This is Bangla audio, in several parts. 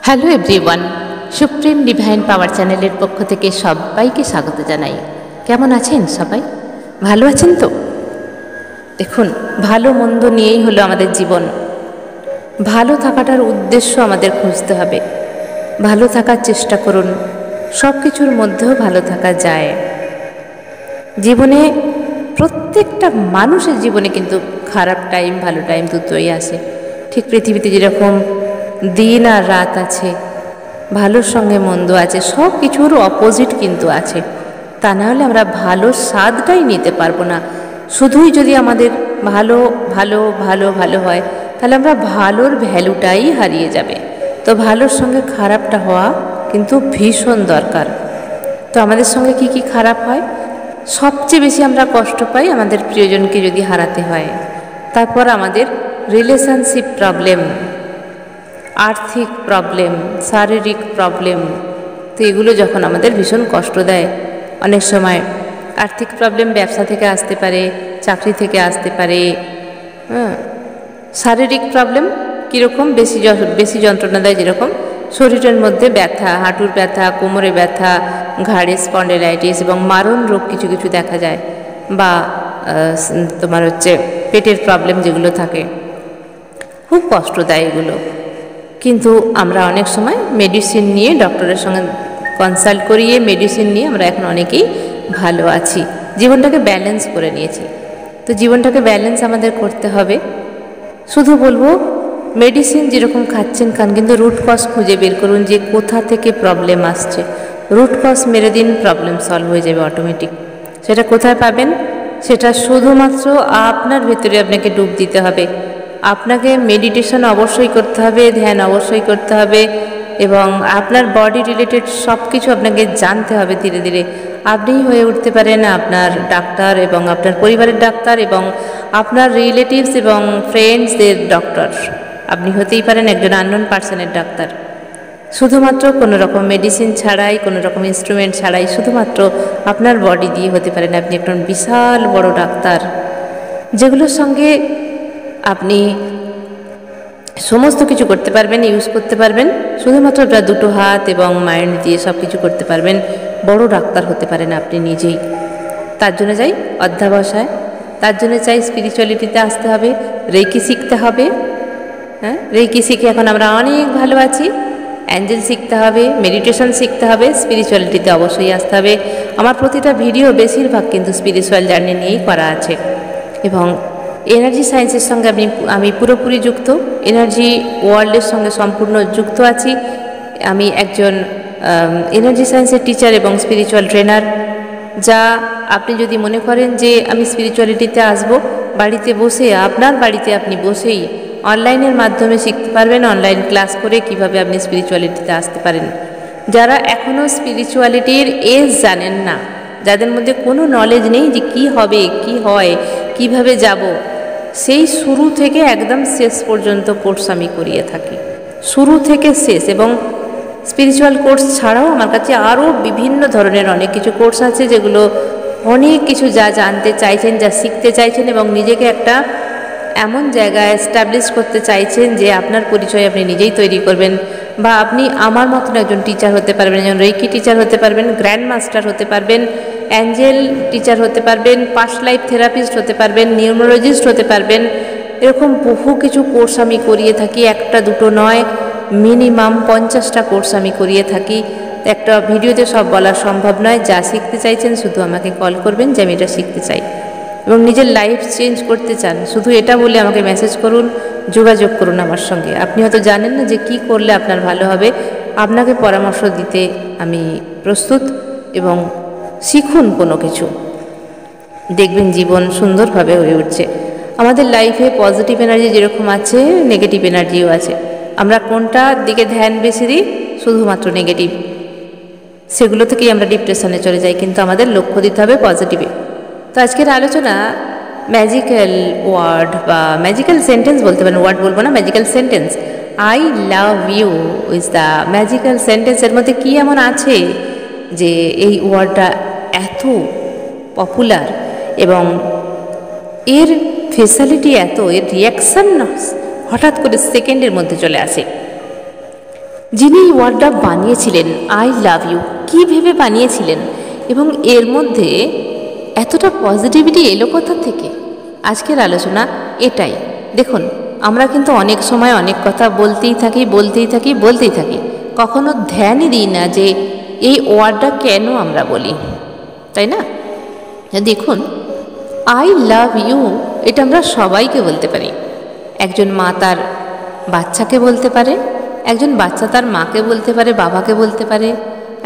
হ্যালো এভরিওয়ান, সুপ্রিম ডিভাইন পাওয়ার চ্যানেলের পক্ষ থেকে সবাইকে স্বাগত জানাই। কেমন আছেন সবাই? ভালো আছেন তো? দেখুন, ভালো মন্দ নিয়েই হলো আমাদের জীবন। ভালো থাকাটার উদ্দেশ্য আমাদের খুঁজতে হবে। ভালো থাকার চেষ্টা করুন, সব কিছুর মধ্যেও ভালো থাকা যায়। জীবনে প্রত্যেকটা মানুষের জীবনে কিন্তু খারাপ টাইম ভালো টাইম দুটোই আসে। ঠিক পৃথিবীতে যেরকম দিন আর রাত আছে, ভালোর সঙ্গে মন্দ আছে, সব কিছুর অপোজিট কিন্তু আছে। তা না হলে আমরা ভালো স্বাদটাই নিতে পারবো না। শুধুই যদি আমাদের ভালো ভালো ভালো ভালো হয়, তাহলে আমরা ভালোর ভ্যালুটাই হারিয়ে যাবে। তো ভালোর সঙ্গে খারাপটা হওয়া কিন্তু ভীষণ দরকার। তো আমাদের সঙ্গে কি কি খারাপ হয়? সবচেয়ে বেশি আমরা কষ্ট পাই আমাদের প্রিয়জনকে যদি হারাতে হয়। তারপর আমাদের রিলেশনশিপ প্রবলেম, আর্থিক প্রবলেম, শারীরিক প্রবলেম। তো এগুলো যখন আমাদের ভীষণ কষ্ট দেয়, অনেক সময় আর্থিক প্রবলেম ব্যবসা থেকে আসতে পারে, চাকরি থেকে আসতে পারে। শারীরিক প্রবলেম কীরকম? বেশি যন্ত্রণা দেয়, যেরকম শরীরের মধ্যে ব্যথা, হাঁটুর ব্যথা, কোমরে ব্যথা, ঘাড়ে স্পন্ডেলাইটিস এবং মারণ রোগ কিছু কিছু দেখা যায়। বা তোমার পেটের প্রবলেম যেগুলো থাকে, খুব কষ্ট দেয় এগুলো। কিন্তু আমরা অনেক সময় মেডিসিন নিয়ে, ডক্টরের সঙ্গে কনসাল্ট করিয়ে মেডিসিন নিয়ে আমরা এখন অনেকেই ভালো আছি, জীবনটাকে ব্যালেন্স করে নিয়েছি। তো জীবনটাকে ব্যালেন্স আমাদের করতে হবে। শুধু বলবো, মেডিসিন যেরকম খাচ্ছেন খান, কিন্তু রুট কজ খুঁজে বের করুন যে কোথা থেকে প্রবলেম আসছে। রুট কজ মেরে দিন, প্রবলেম সলভ হয়ে যাবে অটোমেটিক। সেটা কোথায় পাবেন? সেটা শুধুমাত্র আপনার ভেতরে আপনাকে ডুব দিতে হবে। আপনাকে মেডিটেশন অবশ্যই করতে হবে, ধ্যান অবশ্যই করতে হবে, এবং আপনার বডি রিলেটেড সব কিছু আপনাকে জানতে হবে। ধীরে ধীরে আপনিই হয়ে উঠতে পারেন আপনার ডাক্তার, এবং আপনার পরিবারের ডাক্তার, এবং আপনার রিলেটিভস এবং ফ্রেন্ডসদের ডক্টর। আপনি হতেই পারেন একজন আননোন পার্সনের ডাক্তার। শুধুমাত্র কোনো রকম মেডিসিন ছাড়াই, কোনো রকম ইনস্ট্রুমেন্ট ছাড়াই, শুধুমাত্র আপনার বডি দিয়ে হতে পারেন আপনি একজন বিশাল বড় ডাক্তার, যেগুলোর সঙ্গে আপনি সমস্ত কিছু করতে পারবেন, ইউজ করতে পারবেন। শুধুমাত্র আপনার দুটো হাত এবং মাইন্ড দিয়ে সব কিছু করতে পারবেন। বড় ডাক্তার হতে পারেন আপনি নিজেই। তার জন্য চাই অধ্যাবসায়, তার জন্য চাই স্পিরিচুয়ালিটিতে আসতে হবে, রেকি শিখতে হবে। রেকি শিখে এখন আমরা অনেক ভালো আছি। অ্যাঞ্জেল শিখতে হবে, মেডিটেশন শিখতে হবে, স্পিরিচুয়ালিটিতে অবশ্যই আসতে হবে। আমার প্রতিটা ভিডিও বেশিরভাগ কিন্তু স্পিরিচুয়াল জার্নি নিয়েই করা আছে, এবং এনার্জি সায়েন্সের সঙ্গে আমি পুরোপুরি যুক্ত। এনার্জি ওয়ার্ল্ডের সঙ্গে সম্পূর্ণ যুক্ত আছি। আমি একজন এনার্জি সায়েন্সের টিচার এবং স্পিরিচুয়াল ট্রেনার। যা আপনি যদি মনে করেন যে আমি স্পিরিচুয়ালিটিতে আসব, বাড়িতে বসে, আপনার বাড়িতে আপনি বসেই অনলাইনের মাধ্যমে শিখতে পারবেন। অনলাইন ক্লাস করে কিভাবে আপনি স্পিরিচুয়ালিটিতে আসতে পারেন। যারা এখনও স্পিরিচুয়ালিটির এজ জানেন না, যাদের মধ্যে কোনো নলেজ নেই যে কি হবে, কি হয়, কিভাবে যাব, সেই শুরু থেকে একদম শেষ পর্যন্ত কোর্স আমি করিয়ে থাকি, শুরু থেকে শেষ। এবং স্পিরিচুয়াল কোর্স ছাড়াও আমার কাছে আরও বিভিন্ন ধরনের অনেক কিছু কোর্স আছে, যেগুলো অনেক কিছু যা জানতে চাইছেন, যা শিখতে চাইছেন, এবং নিজেকে একটা এমন জায়গায় এস্টাবলিশ করতে চাইছেন যে আপনার পরিচয় আপনি নিজেই তৈরি করবেন, বা আপনি আমার মতন একজন টিচার হতে পারবেন, একজন রেকি টিচার হতে পারবেন, গ্র্যান্ড মাস্টার হতে পারবেন, অ্যাঞ্জেল টিচার হতে পারবেন, পাস্ট লাইফ থেরাপিস্ট হতে পারবেন, নিউমোলজিস্ট হতে পারবেন। এরকম বহু কিছু কোর্স আমি করিয়ে থাকি, একটা দুটো নয়, মিনিমাম 50টা কোর্স আমি করিয়ে থাকি। একটা ভিডিওতে সব বলা সম্ভব নয়। যা শিখতে চাইছেন শুধু আমাকে কল করবেন যে আমি এটা শিখতে চাই, এবং নিজের লাইফ চেঞ্জ করতে চান, শুধু এটা বলে আমাকে মেসেজ করুন, যোগাযোগ করুন আমার সঙ্গে। আপনি হয়তো জানেন না যে কি করলে আপনার ভালো হবে, আপনাকে পরামর্শ দিতে আমি প্রস্তুত। এবং শিখুন কোনো কিছু, দেখবেন জীবন সুন্দরভাবে হয়ে উঠছে। আমাদের লাইফে পজিটিভ এনার্জি যেরকম আছে, নেগেটিভ এনার্জিও আছে। আমরা কোনটার দিকে ধ্যান বেশি দিই? শুধুমাত্র নেগেটিভ। সেগুলো থেকেই আমরা ডিপ্রেশনে চলে যাই, কিন্তু আমাদের লক্ষ্য দিতে হবে পজিটিভে। তো আজকের আলোচনা ম্যাজিক্যাল ওয়ার্ড বা ম্যাজিক্যাল সেন্টেন্স বলতে পারেন, ওয়ার্ড বলবো না, magical sentence. I love you is the magical sentence. এর মধ্যে কী এমন আছে যে এই ওয়ার্ডটা এত পপুলার, এবং এর ফেসিলিটি এত, এর রিয়াকশান হঠাৎ করে সেকেন্ডের মধ্যে চলে আসে। যিনি এই ওয়ার্ডটা বানিয়েছিলেন আই লাভ ইউ, কী ভেবে বানিয়েছিলেন এবং এর মধ্যে এতটা পজিটিভিটি এলো কোথা থেকে? আজকের আলোচনা এটাই। দেখুন, আমরা কিন্তু অনেক সময় অনেক কথা বলতেই থাকি, কখনো ধ্যানই দিই না যে এই ওয়ার্ডটা কেন আমরা বলি, তাই না? দেখুন, আই লাভ ইউ এটা আমরা সবাইকে বলতে পারি। একজন মা তার বাচ্চাকে বলতে পারে, একজন বাচ্চা তার মাকে বলতে পারে, বাবাকে বলতে পারে,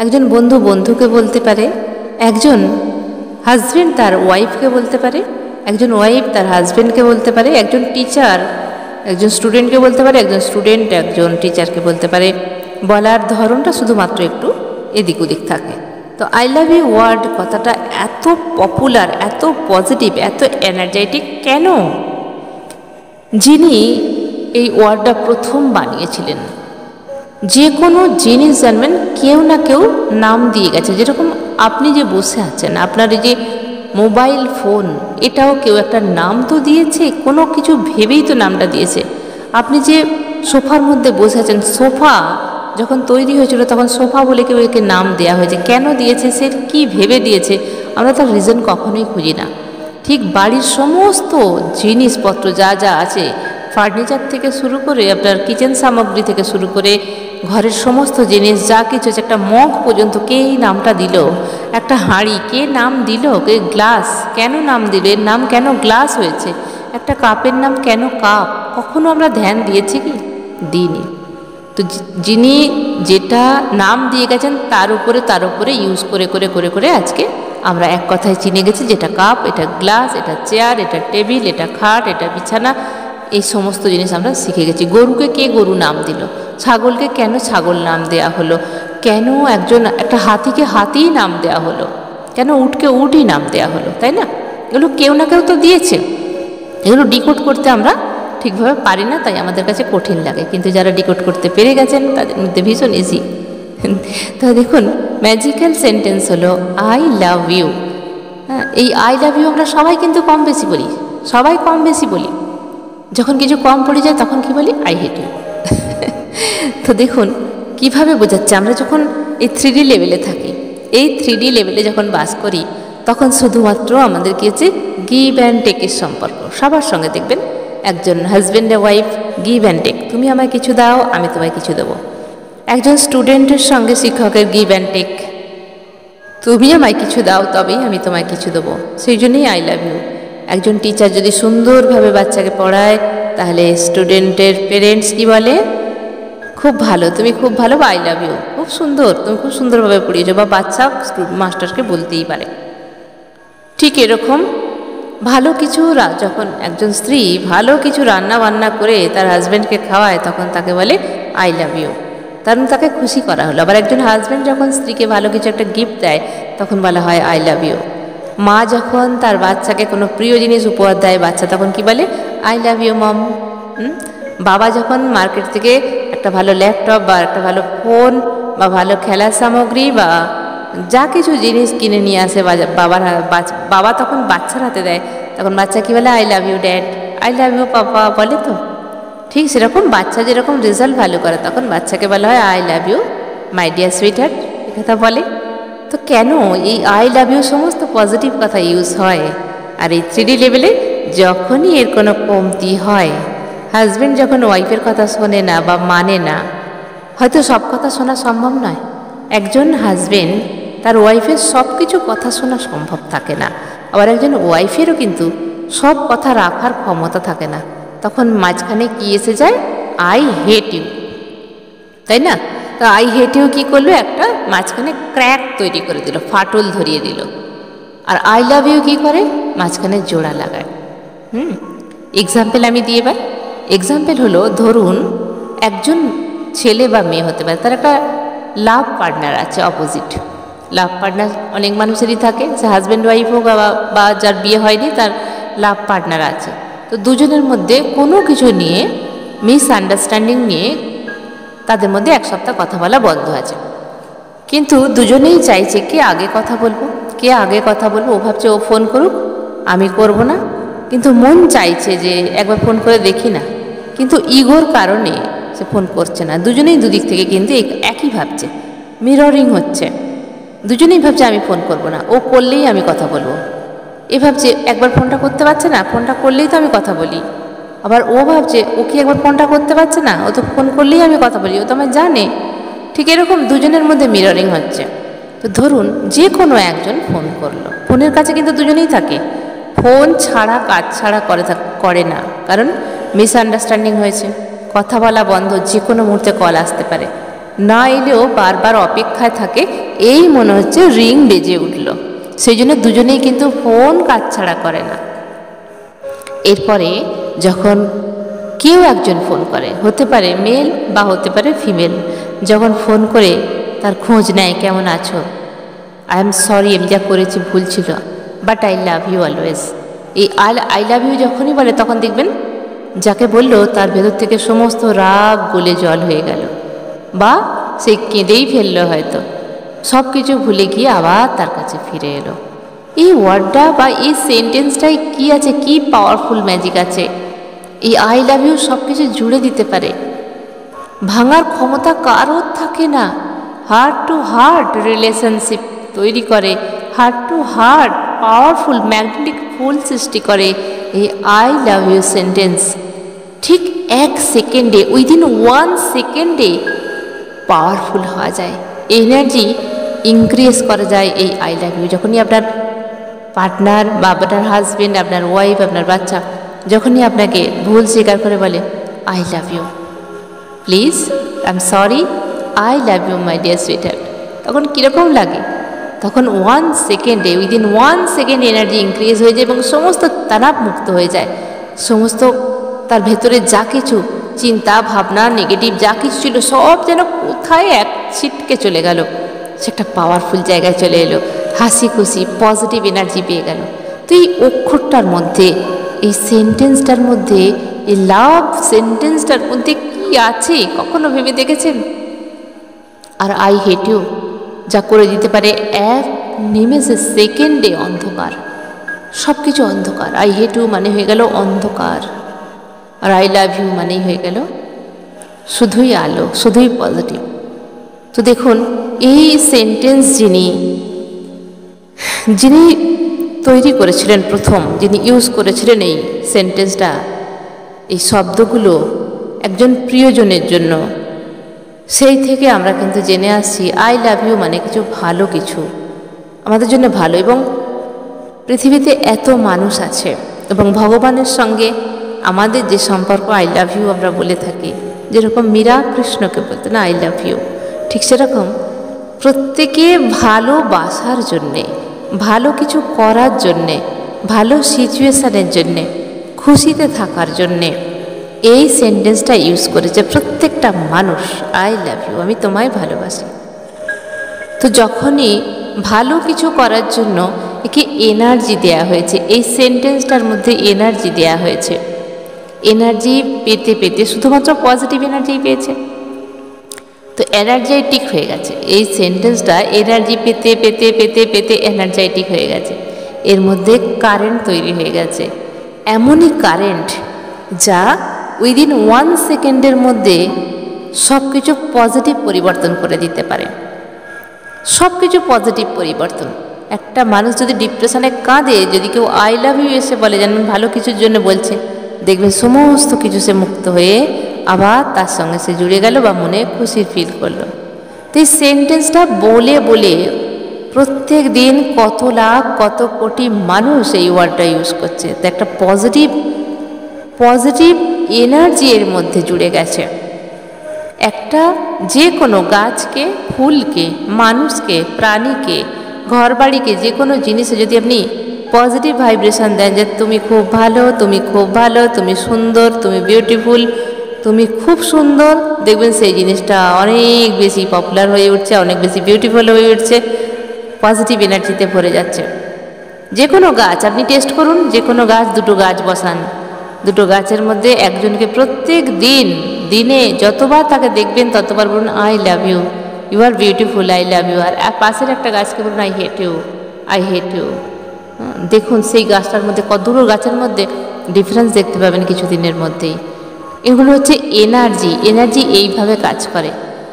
একজন বন্ধু বন্ধুকে বলতে পারে, একজন হাজব্যান্ড তার ওয়াইফকে বলতে পারে, একজন ওয়াইফ তার হাজব্যান্ডকে বলতে পারে, একজন টিচার একজন স্টুডেন্টকে বলতে পারে, একজন স্টুডেন্ট একজন টিচারকে বলতে পারে। বলার ধরনটা শুধুমাত্র একটু এদিক ওদিক থাকে। তো আই লাভ ইউ ওয়ার্ড কথাটা এত পপুলার, এত পজিটিভ, এত এনার্জেটিক কেন? যিনি এই ওয়ার্ডটা প্রথম বানিয়েছিলেন, যে কোনো জিনিস জানবেন কেউ না কেউ নাম দিয়ে গেছে। যেরকম আপনি যে বসে আছেন, আপনার এই যে মোবাইল ফোন, এটাও কেউ একটা নাম তো দিয়েছে, কোনো কিছু ভেবেই তো নামটা দিয়েছে। আপনি যে সোফার মধ্যে বসে আছেন, সোফা যখন তৈরি হয়েছিল তখন সোফা বলে কেউ একে নাম দেওয়া হয়েছে। কেন দিয়েছে, সে কি ভেবে দিয়েছে, আমরা তার রিজন কখনোই খুঁজি না। ঠিক বাড়ির সমস্ত জিনিসপত্র যা যা আছে, ফার্নিচার থেকে শুরু করে আপনার কিচেন সামগ্রী থেকে শুরু করে ঘরের সমস্ত জিনিস যা কিছু আছে, একটা মগ পর্যন্ত কে এই নামটা দিল, একটা হাঁড়ি কে নাম দিল, কে গ্লাস কেন নাম দিল, এর নাম কেন গ্লাস হয়েছে, একটা কাপের নাম কেন কাপ, কখনো আমরা ধ্যান দিয়েছি কি? দিইনি। তো যিনি যেটা নাম দিয়ে গেছেন তার উপরে ইউজ করে করে করে করে আজকে আমরা এক কথায় চিনে গেছি, যেটা কাপ, এটা গ্লাস, এটা চেয়ার, এটা টেবিল, এটা খাট, এটা বিছানা, এই সমস্ত জিনিস আমরা শিখে গেছি। গরুকে কে গরু নাম দিল, ছাগলকে কেন ছাগল নাম দেয়া হলো, কেন একটা হাতিকে হাতিই নাম দেয়া হলো, কেন উটকে উটই নাম দেয়া হলো, তাই না? এগুলো কেউ না কেউ তো দিয়েছে। এগুলো ডিকোড করতে আমরা ঠিকভাবে পারি না, তাই আমাদের কাছে কঠিন লাগে, কিন্তু যারা ডিকোড করতে পেরে গেছেন তাদের মধ্যে ভীষণ ইজি। তো দেখুন, ম্যাজিক্যাল সেন্টেন্স হলো আই লাভ ইউ। হ্যাঁ, এই আই লাভ ইউ আমরা সবাই কিন্তু কম বেশি বলি। যখন কিছু কম পড়ে যায় তখন কি বলি? I hate you. তো দেখুন কিভাবে বোঝাচ্ছে, আমরা যখন এই 3D লেভেলে থাকি, এই 3D লেভেলে যখন বাস করি, তখন শুধুমাত্র আমাদের কি হচ্ছে, গিভ অ্যান্ড টেকের সম্পর্ক। সবার সঙ্গে দেখবেন একজন husband wife, give and take, তুমি আমায় কিছু দাও, আমি তোমায় কিছু দেবো। একজন স্টুডেন্টের সঙ্গে শিক্ষকের গিভ অ্যান্ড টেক, তুমি আমায় কিছু দাও তবেই আমি তোমায় কিছু দেবো, সেই জন্যই আই লাভ ইউ। একজন টিচার যদি সুন্দরভাবে বাচ্চাকে পড়ায়, তাহলে স্টুডেন্টের পেরেন্টস কি বলে? খুব ভালো, তুমি খুব ভালো, আই লাভ ইউ, খুব সুন্দর, তুমি খুব সুন্দরভাবে পড়িয়েছো, বা বাচ্চা মাস্টারকে বলতেই পারে। ঠিক এরকম ভালো কিছু যখন একজন স্ত্রী ভালো কিছু রান্না বান্না করে তার হাজব্যান্ডকে খাওয়ায়, তখন তাকে বলে আই লাভ ইউ, কারণ তাকে খুশি করা হলো। আবার একজন হাজব্যান্ড যখন স্ত্রীকে ভালো কিছু একটা গিফট দেয়, তখন বলা হয় আই লাভ ইউ। মা যখন তার বাচ্চাকে কোনো প্রিয় জিনিস উপহার দেয়, বাচ্চা তখন কি বলে? I love you mom. বাবা যখন মার্কেট থেকে একটা ভালো ল্যাপটপ বা একটা ভালো ফোন বা ভালো খেলার সামগ্রী বা যা কিছু জিনিস কিনে নিয়ে আসে বাবা তখন বাচ্চার হাতে দেয়, তখন বাচ্চা কী বলে? I love you dad, I love you papa বলে। তো ঠিক সেরকম বাচ্চা যেরকম রেজাল্ট ভালো করে, তখন বাচ্চাকে বলা হয় I love you my dear sweet heart, কথা বলে। তো কেন এই আই লাভ ইউ সমস্ত পজিটিভ কথা ইউজ হয়? আর এই 3D লেভেলে যখনই এর কোনো কমতি হয়, হাজব্যান্ড যখন ওয়াইফের কথা শোনে না বা মানে না, হয়তো সব কথা শোনা সম্ভব নয়, একজন হাজব্যান্ড তার ওয়াইফের সব কিছু কথা শোনা সম্ভব থাকে না, আবার একজন ওয়াইফেরও কিন্তু সব কথা রাখার ক্ষমতা থাকে না, তখন মাঝখানে কি এসে যায়? আই হেট ইউ, তাই না? তো আই হেট ইউ কী করলো? একটা মাঝখানে ক্র্যাক তৈরি করে দিল, ফাটল ধরিয়ে দিল। আর আই লাভ ইউ কী করে? মাঝখানে জোড়া লাগায়। এক্সাম্পল আমি দিয়ে এবার এক্সাম্পল হলো, ধরুন একজন ছেলে বা মেয়ে হতে পারে, তার একটা লাভ পার্টনার আছে, অপোজিট লাভ পার্টনার অনেক মানুষেরই থাকে, সে হাজব্যান্ড ওয়াইফ হোক বা যার বিয়ে হয়নি তার লাভ পার্টনার আছে। তো দুজনের মধ্যে কোনো কিছু নিয়ে মিসআন্ডারস্ট্যান্ডিং নিয়ে তাদের মধ্যে এক সপ্তাহ কথা বলা বন্ধ আছে, কিন্তু দুজনেই চাইছে কে আগে কথা বলবো, ও ভাবছে ও ফোন করুক, আমি করব না, কিন্তু মন চাইছে যে একবার ফোন করে দেখি না, কিন্তু ইগোর কারণে সে ফোন করছে না। দুজনেই দুদিক থেকে কিন্তু একই ভাবছে, মিররিং হচ্ছে। দুজনেই ভাবছে আমি ফোন করব না, ও করলেই আমি কথা বলবো। এ ভাবছে একবার ফোনটা করতে পারছে না, ফোনটা করলেই তো আমি কথা বলি। আবার ও ভাবছে ও কি একবার ফোনটা করতে পারছে না, ও তো ফোন করলেই আমি কথা বলি, ও তো আমায় জানে। ঠিক এরকম দুজনের মধ্যে মিররিং হচ্ছে। তো ধরুন যে কোনো একজন ফোন করলো, ফোনের কাছে কিন্তু দুজনেই থাকে, ফোন ছাড়া কাজ ছাড়া করে না, কারণ মিসআন্ডারস্ট্যান্ডিং হয়েছে, কথা বলা বন্ধ, যে কোনো মুহূর্তে কল আসতে পারে। না এলেও বারবার অপেক্ষায় থাকে, এই মনে হচ্ছে রিং বেজে উঠল, সেই জন্য দুজনেই কিন্তু ফোন কাজ ছাড়া করে না। এরপরে যখন কেউ একজন ফোন করে, হতে পারে মেল বা হতে পারে ফিমেল, যখন ফোন করে তার খোঁজ নেয়, কেমন আছো, আই এম সরি আমি যা করেছি ভুল ছিল, but I love you always. এই আই লাভ ইউ যখনই বলে তখন দেখবেন যাকে বললো তার ভেতর থেকে সমস্ত রাগ গলে জল হয়ে গেল, বা সে কেঁদেই ফেললো, হয়তো সব কিছু ভুলে গিয়ে আবার তার কাছে ফিরে এলো। এই ওয়ার্ডটা বা এই সেন্টেন্সটাই কি আছে, কি পাওয়ারফুল ম্যাজিক আছে। এই আই লাভ ইউ সব কিছু জুড়ে দিতে পারে, ভাঙার ক্ষমতা কারোর থাকে না। হার্ট টু হার্ট রিলেশনশিপ তৈরি করে, heart to heart powerful magnetic ফুল সৃষ্টি করে এই আই লাভ ইউ সেন্টেন্স। ঠিক 1 সেকেন্ডে, উইদিন 1 সেকেন্ডে পাওয়ারফুল হওয়া যায়, এনার্জি ইনক্রিজ করা যায় এই আই লাভ ইউ। যখনই আপনার পার্টনার বা আপনার হাজব্যান্ড, আপনার ওয়াইফ, আপনার বাচ্চা যখনই আপনাকে ভুল স্বীকার করে বলে I love you, please I am sorry, I love you my dear sweetheart, তখন কীরকম লাগে? তখন 1 সেকেন্ডে, উইদিন 1 সেকেন্ড এনার্জি ইনক্রিজ হয়ে যায় এবং সমস্ত তানাব মুক্ত হয়ে যায়। সমস্ত তার ভেতরে যা কিছু চিন্তা ভাবনা নেগেটিভ যা কিছু ছিল সব যেন কোথায় এক ছিটকে চলে গেল, সে একটা পাওয়ারফুল জায়গায় চলে এলো, হাসি খুশি পজিটিভ এনার্জি পেয়ে গেল। তো এই অক্ষরটার মধ্যে, এই সেন্টেন্সটার মধ্যে, এই লাভ সেন্টেন্সটার মধ্যে কি আছে কখনো ভেবে দেখেছেন? আর আই হেট ইউ যা করে দিতে পারে এক নিমেষে, সেকেন্ডে অন্ধকার, সব কিছু অন্ধকার। আই হেট ইউ মানে হয়ে গেল অন্ধকার, আর আই লাভ ইউ মানেই হয়ে গেল শুধুই আলো, শুধুই পজিটিভ। তো দেখুন এই সেন্টেন্স যিনি তৈরি করেছিলেন, প্রথম যিনি ইউজ করেছিলেন এই সেন্টেন্সটা, এই শব্দগুলো একজন প্রিয়জনের জন্য, সেই থেকে আমরা কিন্তু জেনে আসছি আই লাভ ইউ মানে কিছু ভালো, কিছু আমাদের জন্য ভালো। এবং পৃথিবীতে এত মানুষ আছে এবং ভগবানের সঙ্গে আমাদের যে সম্পর্ক আই লাভ ইউ আমরা বলে থাকি, যেরকম মীরা কৃষ্ণকে বলতো না আই লাভ ইউ, ঠিক সেরকম প্রত্যেকে ভালোবাসার জন্যে, ভালো কিছু করার জন্যে, ভালো সিচুয়েশানের জন্যে, খুশিতে থাকার জন্যে এই সেন্টেন্সটা ইউজ করেছে প্রত্যেকটা মানুষ, আই লাভ ইউ, আমি তোমায় ভালোবাসি। তো যখনই ভালো কিছু করার জন্য একে এনার্জি দেয়া হয়েছে, এই সেন্টেন্সটার মধ্যে এনার্জি দেয়া হয়েছে, এনার্জি পেতে পেতে শুধুমাত্র পজিটিভ এনার্জি পেয়েছে, তো এনার্জেটিক হয়ে গেছে। এই সেন্টেন্সটা এনার্জি পেতে পেতে পেতে পেতে এনার্জেটিক হয়ে গেছে, এর মধ্যে কারেন্ট তৈরি হয়ে গেছে, এমনই কারেন্ট যা উইদিন 1 সেকেন্ডের মধ্যে সব কিছু পজিটিভ পরিবর্তন করে দিতে পারে, সব কিছু পজিটিভ পরিবর্তন। একটা মানুষ যদি ডিপ্রেশনে কাঁদে, যদি কেউ আই লাভ ইউ এসে বলে যেন ভালো কিছুর জন্য বলছে, দেখবে সমস্ত কিছু সে মুক্ত হয়ে আবার তার সঙ্গে সে জুড়ে গেল বা মনে খুশি ফিল করলো। তো এই সেন্টেন্সটা বলে বলে প্রত্যেক দিন কত লাখ কত কোটি মানুষ এই ওয়ার্ডটা ইউজ করছে, তো একটা পজিটিভ এনার্জি এর মধ্যে জুড়ে গেছে। একটা যে কোনো গাছকে, ফুলকে, মানুষকে, প্রাণীকে, ঘরবাড়িকে, যে কোনো জিনিসে যদি আপনি পজিটিভ ভাইব্রেশন দেন যে তুমি খুব ভালো, তুমি খুব ভালো, তুমি সুন্দর, তুমি বিউটিফুল, তুমি খুব সুন্দর, দেখবেন সেই জিনিসটা অনেক বেশি পপুলার হয়ে উঠছে, অনেক বেশি বিউটিফুল হয়ে উঠছে, পজিটিভ এনার্জিতে ভরে যাচ্ছে। যে কোনো গাছ আপনি টেস্ট করুন, যে কোনো গাছ, দুটো গাছ বসান, দুটো গাছের মধ্যে একজনকে প্রত্যেক দিনে যতবার তাকে দেখবেন ততবার বলুন I love you, you are beautiful, I love you. আর পাশের একটা গাছকে বলুন I hate you, I hate you. দেখুন সেই গাছটার মধ্যে, কতগুলো গাছের মধ্যে ডিফারেন্স দেখতে পাবেন কিছুদিনের মধ্যেই। এগুলো হচ্ছে এনার্জি। এনার্জি এইভাবে কাজ করে।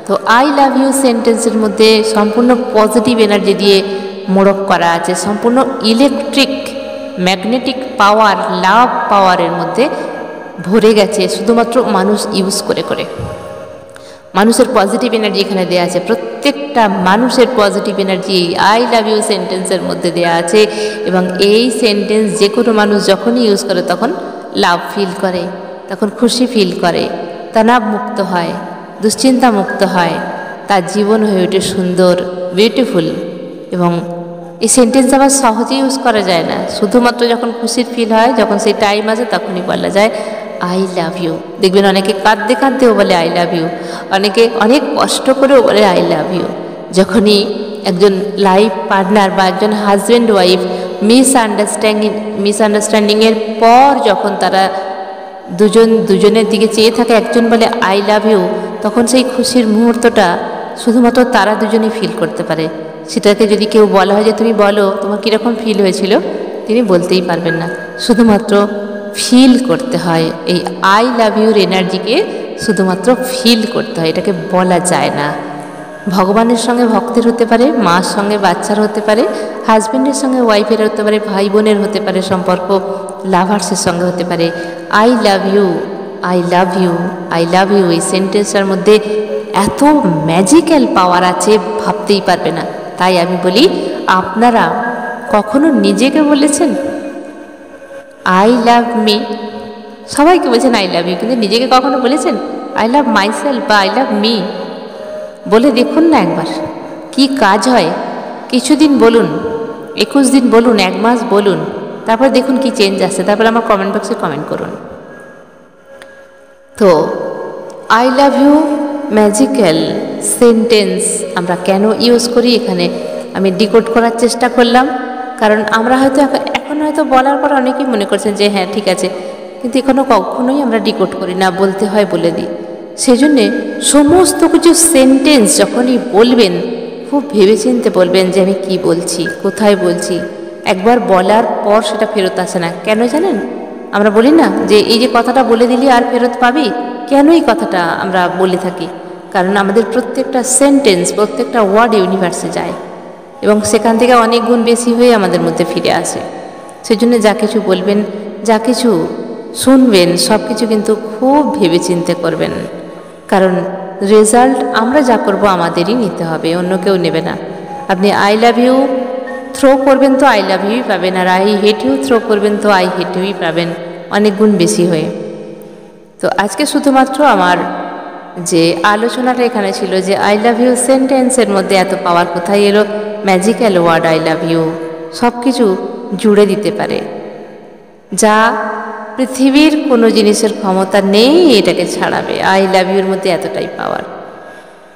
তো আই লাভ ইউ সেন্টেন্সের মধ্যে সম্পূর্ণ পজিটিভ এনার্জি দিয়ে মোড়ক করা আছে, সম্পূর্ণ ইলেকট্রিক ম্যাগনেটিক পাওয়ার, লাভ পাওয়ারের মধ্যে ভরে গেছে, শুধুমাত্র মানুষ ইউজ করে করে। মানুষের পজিটিভ এনার্জি এখানে দেওয়া আছে, প্রত্যেকটা মানুষের পজিটিভ এনার্জি এই আই লাভ ইউ সেন্টেন্সের মধ্যে দেওয়া আছে। এবং এই সেন্টেন্স যে কোনো মানুষ যখনই ইউজ করে তখন লাভ ফিল করে, তখন খুশি ফিল করে, তনাব মুক্ত হয়, দুশ্চিন্তা মুক্ত হয়, তার জীবন হয়ে ওঠে সুন্দর, বিউটিফুল। এবং এই সেন্টেন্স আবার সহজে ইউজ করা যায় না, শুধুমাত্র যখন খুশির ফিল হয়, যখন সেই টাইম আসে তখনই বলা যায় আই লাভ ইউ। দেখবেন অনেকে কাঁদতে কাঁদতেও বলে আই লাভ ইউ, অনেকে অনেক কষ্ট করেও বলে আই লাভ ইউ। যখনই একজন লাইফ পার্টনার বা একজন হাজব্যান্ড ওয়াইফ মিসআন্ডারস্ট্যান্ডিংয়ের পর যখন তারা দুজনের দিকে চেয়ে থাকে, একজন বলে আই লাভ ইউ, তখন সেই খুশির মুহূর্তটা শুধুমাত্র তারা দুজনেই ফিল করতে পারে। সেটাকে যদি কেউ বলা হয় যে তুমি বলো তোমার কীরকম ফিল হয়েছিল, তিনি বলতেই পারবেন না, শুধুমাত্র ফিল করতে হয়। এই আই লাভ ইউর এনার্জিকে শুধুমাত্র ফিল করতে হয়, এটাকে বলা যায় না। ভগবানের সঙ্গে ভক্তের হতে পারে, মার সঙ্গে বাচ্চার হতে পারে, হাজব্যান্ডের সঙ্গে ওয়াইফের হতে পারে, ভাই বোনের হতে পারে সম্পর্ক, লাভার্সের সঙ্গে হতে পারে। I love you, I love you, I love you, এই সেন্টেন্সটার মধ্যে এত ম্যাজিক্যাল পাওয়ার আছে ভাবতেই পারবে না। তাই আমি বলি, আপনারা কখনো নিজেকে বলেছেন আই লাভ মি? সবাইকে বলছেন আই লাভ ইউ, কিন্তু নিজেকে কখনো বলেছেন আই লাভ মাইসেলফ বা আই লাভ মি? বলে দেখুন না একবার, কি কাজ হয়। কিছুদিন বলুন, 21 দিন বলুন, 1 মাস বলুন, তারপর দেখুন কি চেঞ্জ আসছে। তারপর আমার কমেন্ট বক্সে কমেন্ট করুন। তো I love you magical sentence আমরা কেন ইউজ করি, এখানে আমি ডিকোড করার চেষ্টা করলাম। কারণ আমরা হয়তো এখন হয়তো বলার পর অনেকেই মনে করছেন যে হ্যাঁ ঠিক আছে, কিন্তু এখনও কখনোই আমরা ডিকোড করি না, বলতে হয় বলে দিই। সেজন্যে সমস্ত কিছু সেন্টেন্স যখনই বলবেন খুব ভেবেচিন্তে বলবেন যে আমি কি বলছি, কোথায় বলছি। একবার বলার পর সেটা ফেরত আসে না, কেন জানেন? আমরা বলি না যে এই যে কথাটা বলে দিলি আর ফেরত পাবি, কেন এই কথাটা আমরা বলে থাকি? কারণ আমাদের প্রত্যেকটা সেন্টেন্স, প্রত্যেকটা ওয়ার্ড ইউনিভার্সে যায় এবং সেখান থেকে অনেক গুণ বেশি হয়ে আমাদের মধ্যে ফিরে আসে। সেজন্য যা কিছু বলবেন, যা কিছু শুনবেন, সব কিছু কিন্তু খুব ভেবেচিন্তে করবেন। কারণ রেজাল্ট আমরা যা করব আমাদেরই নিতে হবে, অন্য কেউ নেবে না। আপনি আই লাভ ইউ থ্রো করবেন তো আই লাভ ইউই পাবেন, আর আই হেট ইউ থ্রো করবেন তো আই হেট ইউই পাবেন, অনেক গুণ বেশি হয়ে। তো আজকে শুধুমাত্র আমার যে আলোচনাটা এখানে ছিল যে আই লাভ ইউ সেন্টেন্সের মধ্যে এত পাওয়ার কোথায় এলো, magical word I love you সব কিছু জুড়ে দিতে পারে, যা পৃথিবীর কোনো জিনিসের ক্ষমতা নেই এটাকে ছাড়াবে। আই লাভ ইউর মধ্যে এতটাই পাওয়ার।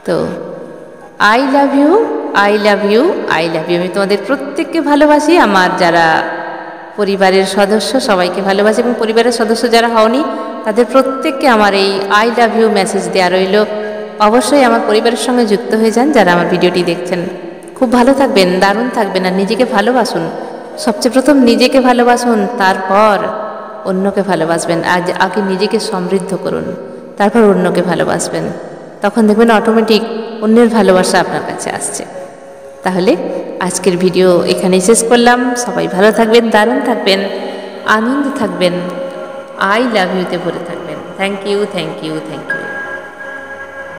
তো I love you, I love you, I love you. আমি তোমাদের প্রত্যেককে ভালোবাসি, আমার যারা পরিবারের সদস্য সবাইকে ভালোবাসি, এবং পরিবারের সদস্য যারা হওনি তাদের প্রত্যেককে আমার এই আই লাভ ইউ মেসেজ দেওয়া রইল। অবশ্যই আমার পরিবারের সঙ্গে যুক্ত হয়ে যান যারা আমার ভিডিওটি দেখছেন। খুব ভালো থাকবেন, দারুণ থাকবেন, আর নিজেকে ভালোবাসুন। সবচেয়ে প্রথম নিজেকে ভালোবাসুন, তারপর অন্যকে ভালোবাসবেন। আগে নিজেকে সমৃদ্ধ করুন, তারপর অন্যকে ভালোবাসবেন। তখন দেখবেন অটোমেটিক অন্যের ভালোবাসা আপনার কাছে আসছে। তাহলে আজকের ভিডিও এখানেই শেষ করলাম। সবাই ভালো থাকবেন, দারুণ থাকবেন, আনন্দ থাকবেন, আই লাভ ইউতে ভরে থাকবেন। Thank you, thank you, thank you.